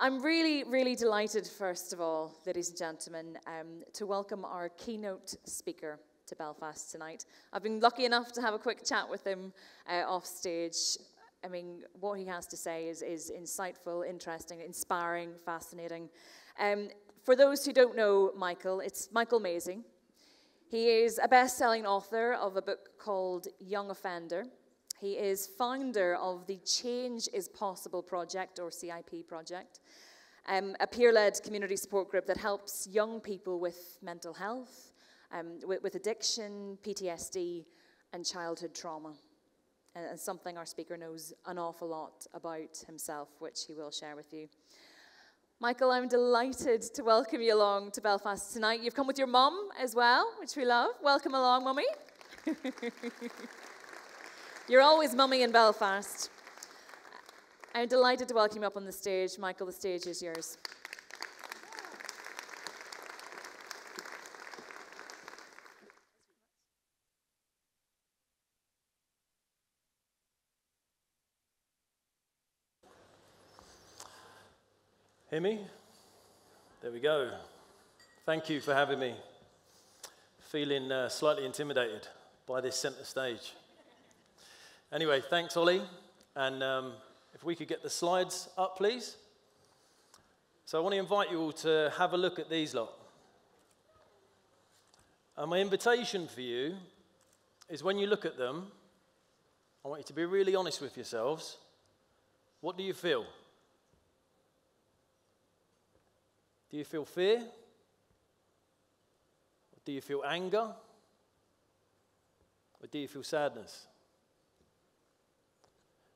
I'm really, really delighted, first of all, ladies and gentlemen, to welcome our keynote speaker to Belfast tonight. I've been lucky enough to have a quick chat with him off stage. I mean, what he has to say is insightful, interesting, inspiring, fascinating. For those who don't know Michael, it's Michael Maisey. He is a best-selling author of a book called Young Offender. He is founder of the Change is Possible Project, or CIP Project, a peer-led community support group that helps young people with mental health, with addiction, PTSD, and childhood trauma. And something our speaker knows an awful lot about himself, which he will share with you. Michael, I'm delighted to welcome you along to Belfast tonight. You've come with your mum as well, which we love. Welcome along, Mummy. You're always mummy in Belfast. I'm delighted to welcome you up on the stage. Michael, the stage is yours. Hear me? There we go. Thank you for having me. Feeling slightly intimidated by this centre stage. Anyway, thanks, Ollie. And if we could get the slides up, please. So I want to invite you all to have a look at these lot. And my invitation for you is when you look at them, I want you to be really honest with yourselves. What do you feel? Do you feel fear? Do you feel anger? Or do you feel sadness?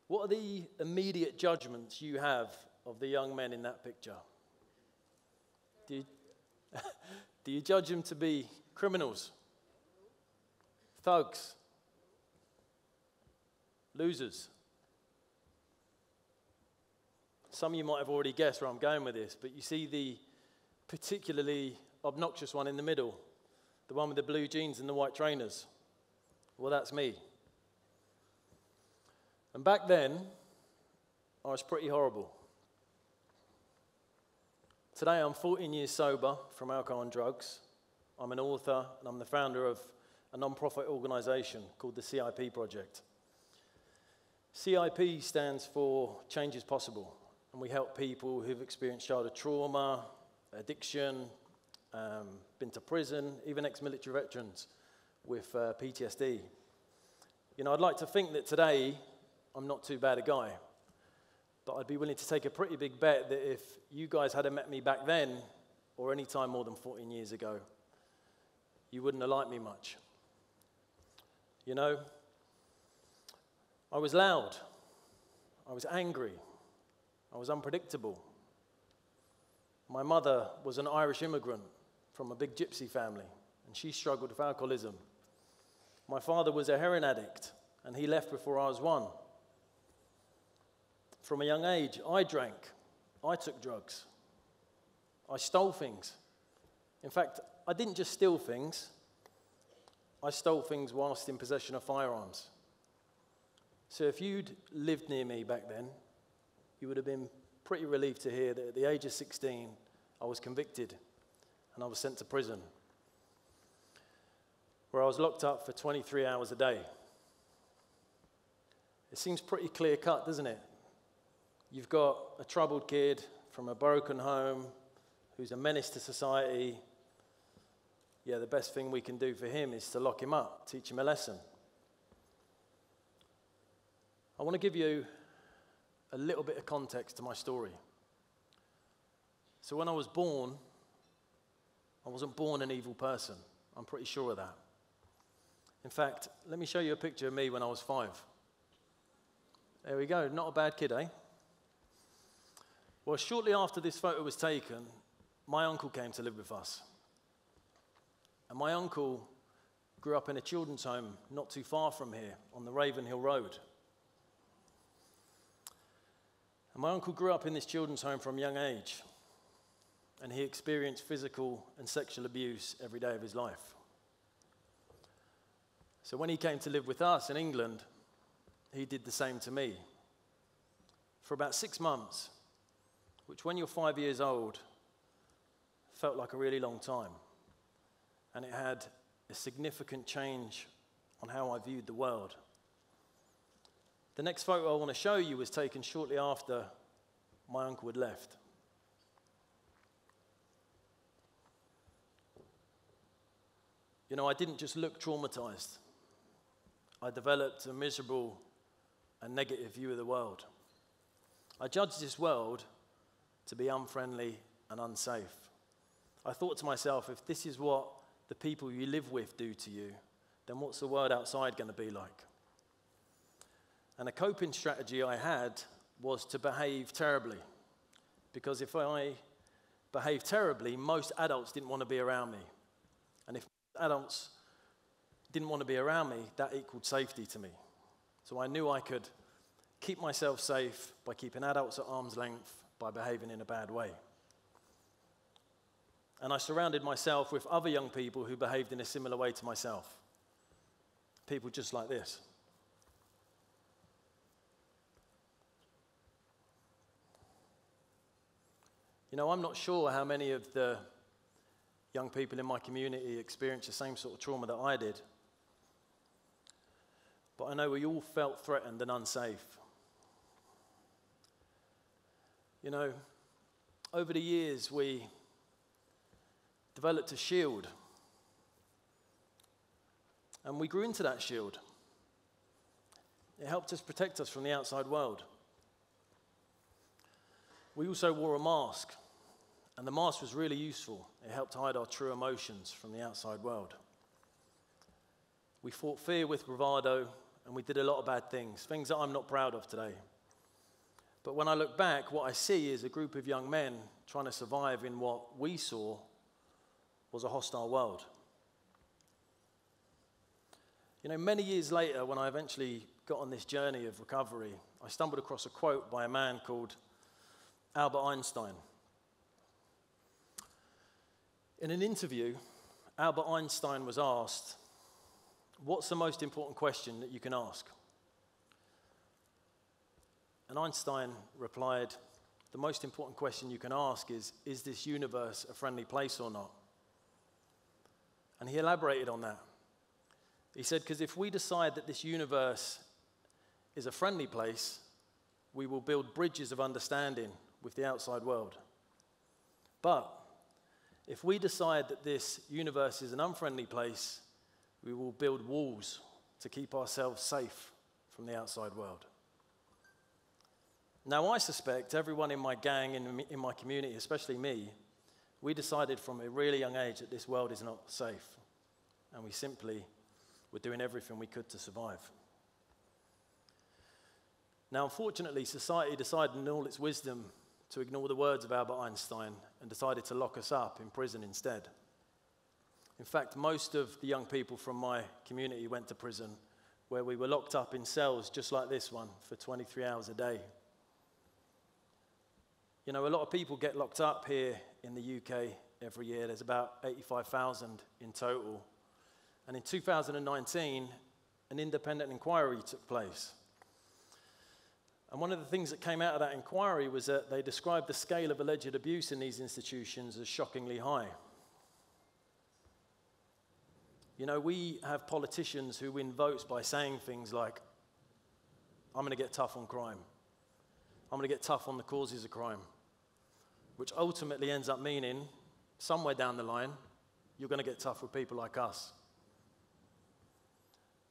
What are the immediate judgments you have of the young men in that picture? Do you judge them to be criminals, thugs, losers? Some of you might have already guessed where I'm going with this, but you see the particularly obnoxious one in the middle, the one with the blue jeans and the white trainers. Well, that's me. And back then, I was pretty horrible. Today, I'm 14 years sober from alcohol and drugs. I'm an author, and I'm the founder of a non-profit organisation called the CIP Project. CIP stands for Change is Possible, and we help people who've experienced childhood trauma, addiction, been to prison, even ex-military veterans with PTSD. You know, I'd like to think that today I'm not too bad a guy, but I'd be willing to take a pretty big bet that if you guys had met me back then, or any time more than 14 years ago, you wouldn't have liked me much. You know, I was loud, I was angry, I was unpredictable. My mother was an Irish immigrant from a big gypsy family, and she struggled with alcoholism. My father was a heroin addict, and he left before I was one. From a young age, I drank, I took drugs, I stole things. In fact, I didn't just steal things, I stole things whilst in possession of firearms. So if you'd lived near me back then, you would have been pretty relieved to hear that at the age of 16, I was convicted and I was sent to prison, where I was locked up for 23 hours a day. It seems pretty clear-cut, doesn't it? You've got a troubled kid from a broken home who's a menace to society. Yeah, the best thing we can do for him is to lock him up, teach him a lesson. I want to give you a little bit of context to my story. So when I was born, I wasn't born an evil person. I'm pretty sure of that. In fact, let me show you a picture of me when I was 5. There we go, not a bad kid, eh? Well, shortly after this photo was taken, my uncle came to live with us. And my uncle grew up in a children's home not too far from here, on the Ravenhill Road. And my uncle grew up in this children's home from a young age, and he experienced physical and sexual abuse every day of his life. So when he came to live with us in England, he did the same to me. For about 6 months, which when you're 5 years old felt like a really long time. And it had a significant change on how I viewed the world. The next photo I want to show you was taken shortly after my uncle had left. You know, I didn't just look traumatized. I developed a miserable and negative view of the world. I judged this world to be unfriendly and unsafe. I thought to myself, if this is what the people you live with do to you, then what's the world outside going to be like? And a coping strategy I had was to behave terribly. Because if I behaved terribly, most adults didn't want to be around me. And if adults didn't want to be around me, that equaled safety to me. So I knew I could keep myself safe by keeping adults at arm's length, by behaving in a bad way. And I surrounded myself with other young people who behaved in a similar way to myself. People just like this. You know, I'm not sure how many of the young people in my community experienced the same sort of trauma that I did. But I know we all felt threatened and unsafe. You know, over the years we developed a shield. And we grew into that shield. It helped us protect us from the outside world. We also wore a mask. And the mask was really useful. It helped hide our true emotions from the outside world. We fought fear with bravado, and we did a lot of bad things that I'm not proud of today. But when I look back, what I see is a group of young men trying to survive in what we saw was a hostile world. You know, many years later, when I eventually got on this journey of recovery, I stumbled across a quote by a man called Albert Einstein. In an interview, Albert Einstein was asked, "What's the most important question that you can ask?" And Einstein replied, "The most important question you can ask is this universe a friendly place or not?" And he elaborated on that. He said, because if we decide that this universe is a friendly place, we will build bridges of understanding with the outside world. But if we decide that this universe is an unfriendly place, we will build walls to keep ourselves safe from the outside world. Now, I suspect everyone in my gang, in my community, especially me, we decided from a really young age that this world is not safe. And we simply were doing everything we could to survive. Now, unfortunately, society decided in all its wisdom to ignore the words of Albert Einstein and decided to lock us up in prison instead. In fact, most of the young people from my community went to prison, where we were locked up in cells just like this one for 23 hours a day. You know, a lot of people get locked up here in the UK every year. There's about 85,000 in total. And in 2019, an independent inquiry took place. And one of the things that came out of that inquiry was that they described the scale of alleged abuse in these institutions as shockingly high. You know, we have politicians who win votes by saying things like, "I'm going to get tough on crime. I'm going to get tough on the causes of crime," which ultimately ends up meaning, somewhere down the line, you're going to get tough with people like us.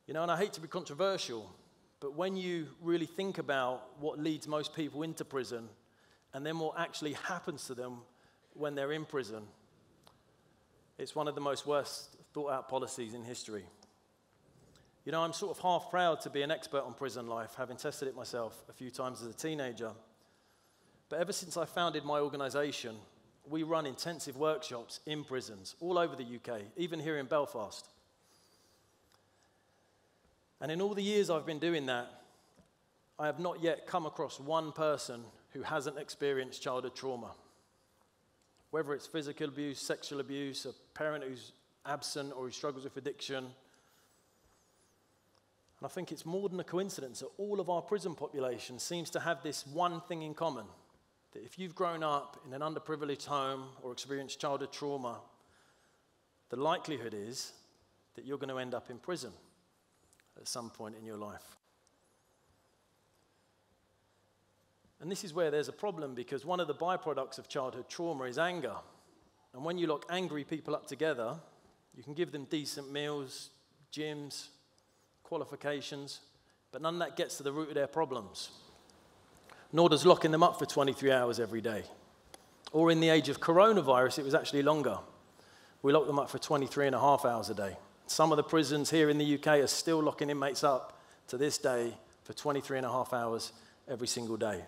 You know, and I hate to be controversial, but when you really think about what leads most people into prison and then what actually happens to them when they're in prison, it's one of the most worst thought out policies in history. You know, I'm sort of half proud to be an expert on prison life, having tested it myself a few times as a teenager. But ever since I founded my organization, we run intensive workshops in prisons all over the UK, even here in Belfast. And in all the years I've been doing that, I have not yet come across one person who hasn't experienced childhood trauma. Whether it's physical abuse, sexual abuse, a parent who's absent or who struggles with addiction. And I think it's more than a coincidence that all of our prison population seems to have this one thing in common. that if you've grown up in an underprivileged home or experienced childhood trauma, the likelihood is that you're going to end up in prison at some point in your life. And this is where there's a problem, because one of the byproducts of childhood trauma is anger. And when you lock angry people up together, you can give them decent meals, gyms, qualifications, but none of that gets to the root of their problems. Nor does locking them up for 23 hours every day. Or in the age of coronavirus, it was actually longer. We locked them up for 23 and a half hours a day. Some of the prisons here in the UK are still locking inmates up to this day for 23 and a half hours every single day.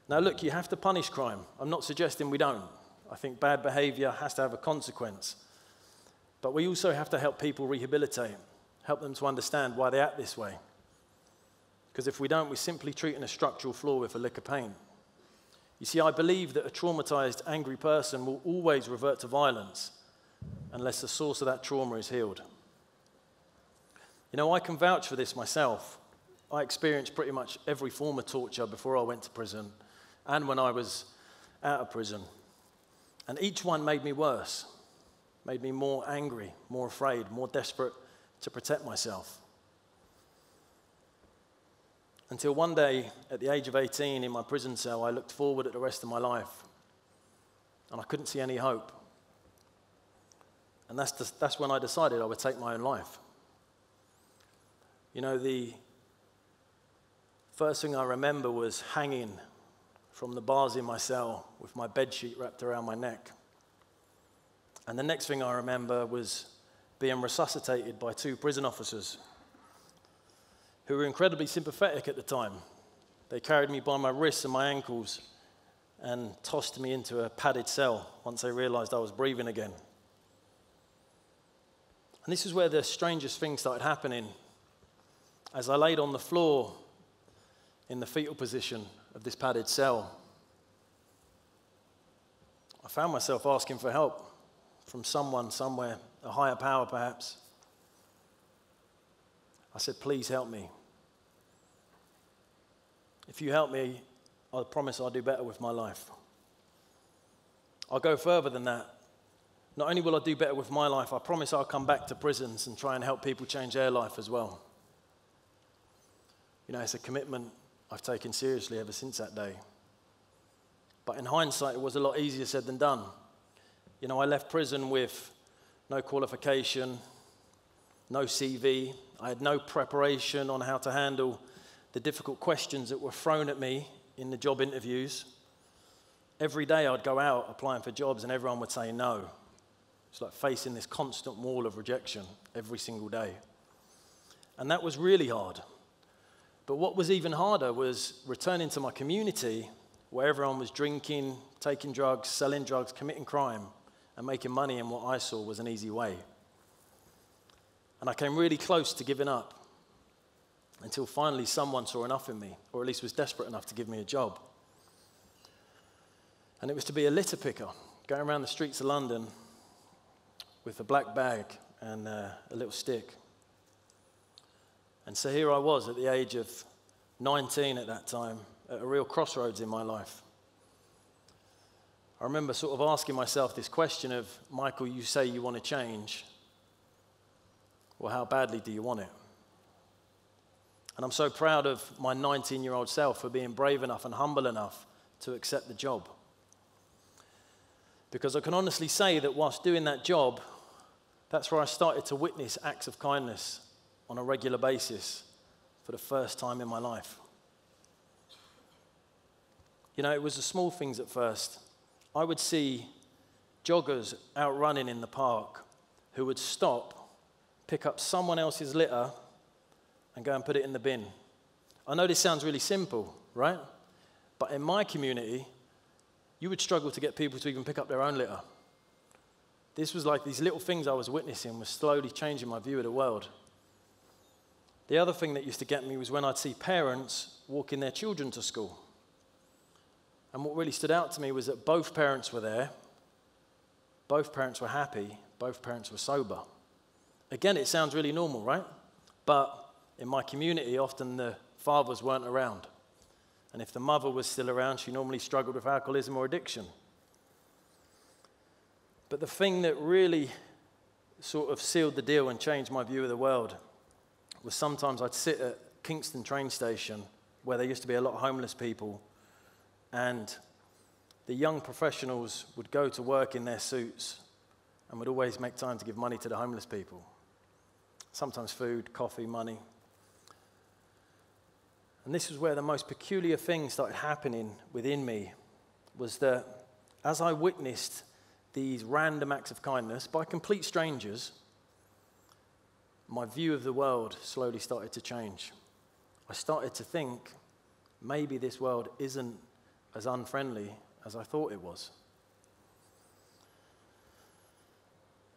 Now look, you have to punish crime. I'm not suggesting we don't. I think bad behavior has to have a consequence. But we also have to help people rehabilitate, help them to understand why they act this way. Because if we don't, we're simply treating a structural flaw with a lick of paint. You see, I believe that a traumatized, angry person will always revert to violence unless the source of that trauma is healed. You know, I can vouch for this myself. I experienced pretty much every form of torture before I went to prison and when I was out of prison. And each one made me worse, made me more angry, more afraid, more desperate to protect myself. Until one day, at the age of 18, in my prison cell, I looked forward at the rest of my life, and I couldn't see any hope. And that's when I decided I would take my own life. You know, the first thing I remember was hanging from the bars in my cell with my bedsheet wrapped around my neck. And the next thing I remember was being resuscitated by 2 prison officers who were incredibly sympathetic at the time. They carried me by my wrists and my ankles and tossed me into a padded cell once they realized I was breathing again. And this is where the strangest thing started happening. As I laid on the floor in the fetal position of this padded cell, I found myself asking for help from someone, somewhere, a higher power perhaps. I said, please help me. If you help me, I promise I'll do better with my life. I'll go further than that. Not only will I do better with my life, I promise I'll come back to prisons and try and help people change their life as well. You know, it's a commitment I've taken seriously ever since that day. But in hindsight, it was a lot easier said than done. You know, I left prison with no qualification, no CV. I had no preparation on how to handle the difficult questions that were thrown at me in the job interviews. Every day I'd go out applying for jobs and everyone would say no. It's like facing this constant wall of rejection every single day. And that was really hard. But what was even harder was returning to my community where everyone was drinking, taking drugs, selling drugs, committing crime, and making money in what I saw was an easy way. And I came really close to giving up until finally someone saw enough in me, or at least was desperate enough to give me a job. And it was to be a litter picker, going around the streets of London with a black bag and a little stick. And so here I was at the age of 19 at that time, at a real crossroads in my life. I remember sort of asking myself this question of, Michael, you say you want to change. Well, how badly do you want it? And I'm so proud of my 19-year-old self for being brave enough and humble enough to accept the job. Because I can honestly say that whilst doing that job, that's where I started to witness acts of kindness on a regular basis for the first time in my life. You know, it was the small things at first. I would see joggers out running in the park who would stop, pick up someone else's litter, and go and put it in the bin. I know this sounds really simple, right? But in my community, you would struggle to get people to even pick up their own litter. This was like these little things I was witnessing was slowly changing my view of the world. The other thing that used to get me was when I'd see parents walking their children to school. And what really stood out to me was that both parents were there, both parents were happy, both parents were sober. Again, it sounds really normal, right? But in my community, often the fathers weren't around. And if the mother was still around, she normally struggled with alcoholism or addiction. But the thing that really sort of sealed the deal and changed my view of the world was sometimes I'd sit at Kingston train station where there used to be a lot of homeless people, and the young professionals would go to work in their suits and would always make time to give money to the homeless people. Sometimes food, coffee, money. And this was where the most peculiar thing started happening within me, was that as I witnessed these random acts of kindness by complete strangers, my view of the world slowly started to change. I started to think, maybe this world isn't as unfriendly as I thought it was.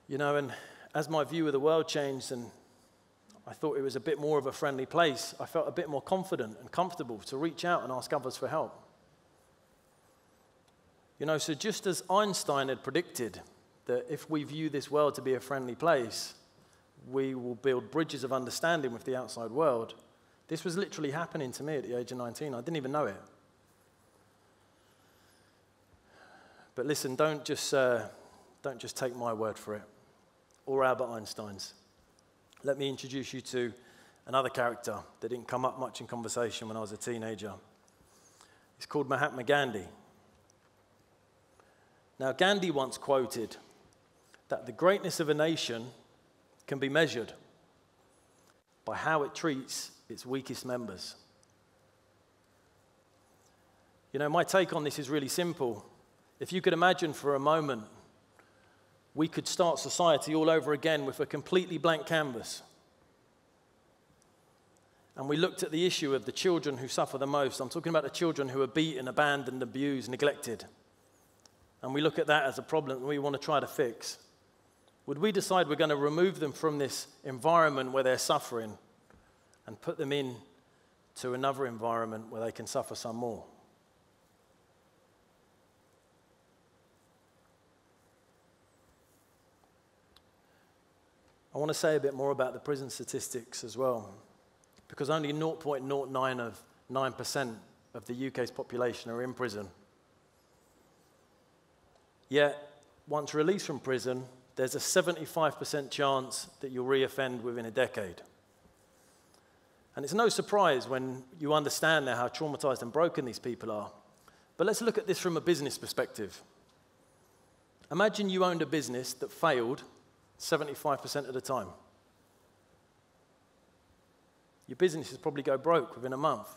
You know, and as my view of the world changed and I thought it was a bit more of a friendly place, I felt a bit more confident and comfortable to reach out and ask others for help. You know, so just as Einstein had predicted that if we view this world to be a friendly place, we will build bridges of understanding with the outside world, this was literally happening to me at the age of 19. I didn't even know it. But listen, don't just take my word for it, or Albert Einstein's. Let me introduce you to another character that didn't come up much in conversation when I was a teenager. He's called Mahatma Gandhi. Now, Gandhi once quoted that the greatness of a nation can be measured by how it treats its weakest members. You know, my take on this is really simple. If you could imagine for a moment, we could start society all over again with a completely blank canvas. And we looked at the issue of the children who suffer the most. I'm talking about the children who are beaten, abandoned, abused, neglected. And we look at that as a problem that we want to try to fix. Would we decide we're going to remove them from this environment where they're suffering and put them in to another environment where they can suffer some more? I want to say a bit more about the prison statistics as well, because only 0.09% of the UK's population are in prison. Yet, once released from prison, there's a 75% chance that you'll reoffend within a decade. And it's no surprise when you understand now how traumatized and broken these people are. But let's look at this from a business perspective. Imagine you owned a business that failed 75% of the time. Your business would probably go broke within a month.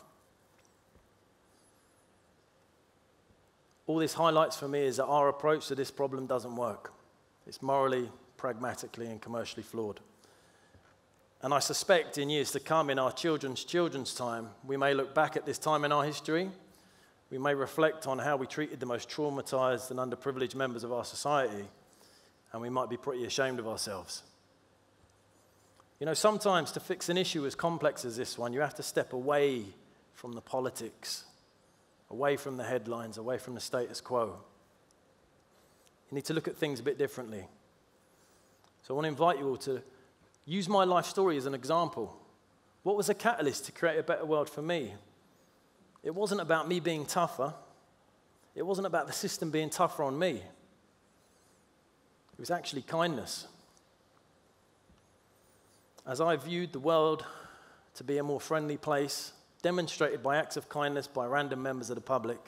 All this highlights for me is that our approach to this problem doesn't work. It's morally, pragmatically, and commercially flawed. And I suspect in years to come, in our children's time, we may look back at this time in our history. We may reflect on how we treated the most traumatized and underprivileged members of our society, and we might be pretty ashamed of ourselves. You know, sometimes to fix an issue as complex as this one, you have to step away from the politics, away from the headlines, away from the status quo. You need to look at things a bit differently. So I want to invite you all to use my life story as an example. What was a catalyst to create a better world for me? It wasn't about me being tougher. It wasn't about the system being tougher on me. It was actually kindness. As I viewed the world to be a more friendly place, demonstrated by acts of kindness by random members of the public,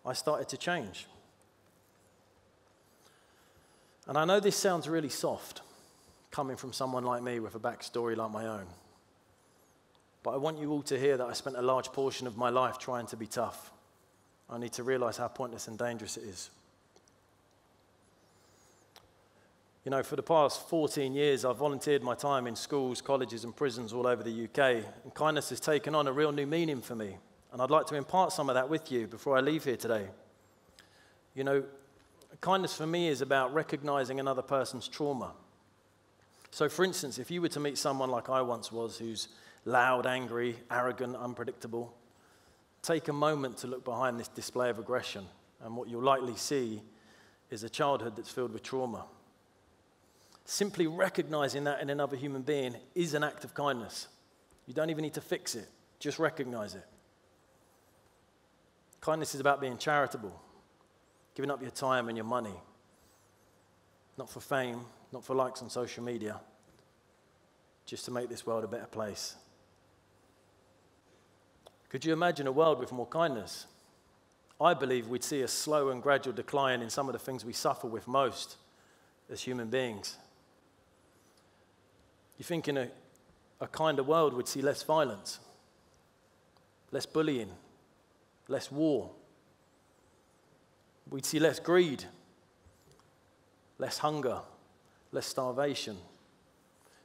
I started to change. And I know this sounds really soft, coming from someone like me with a backstory like my own. But I want you all to hear that I spent a large portion of my life trying to be tough. I need to realize how pointless and dangerous it is. You know, for the past 14 years, I've volunteered my time in schools, colleges, and prisons all over the UK, and kindness has taken on a real new meaning for me. And I'd like to impart some of that with you before I leave here today. You know, kindness for me is about recognizing another person's trauma. So, for instance, if you were to meet someone like I once was, who's loud, angry, arrogant, unpredictable, take a moment to look behind this display of aggression, and what you'll likely see is a childhood that's filled with trauma. Simply recognizing that in another human being is an act of kindness. You don't even need to fix it, just recognize it. Kindness is about being charitable, giving up your time and your money, not for fame, not for likes on social media, just to make this world a better place. Could you imagine a world with more kindness? I believe we'd see a slow and gradual decline in some of the things we suffer with most as human beings. You think in a kinder world we'd see less violence, less bullying, less war. We'd see less greed, less hunger, less starvation.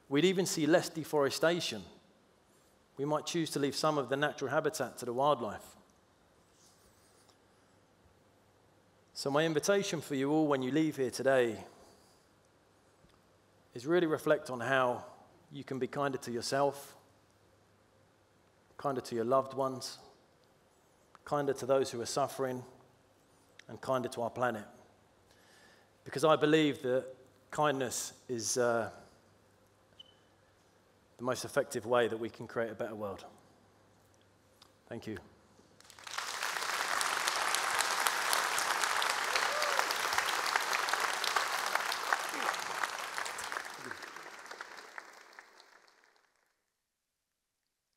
We'd even see less deforestation. We might choose to leave some of the natural habitat to the wildlife. So my invitation for you all when you leave here today is really reflect on how you can be kinder to yourself, kinder to your loved ones, kinder to those who are suffering, and kinder to our planet. Because I believe that kindness is the most effective way that we can create a better world. Thank you.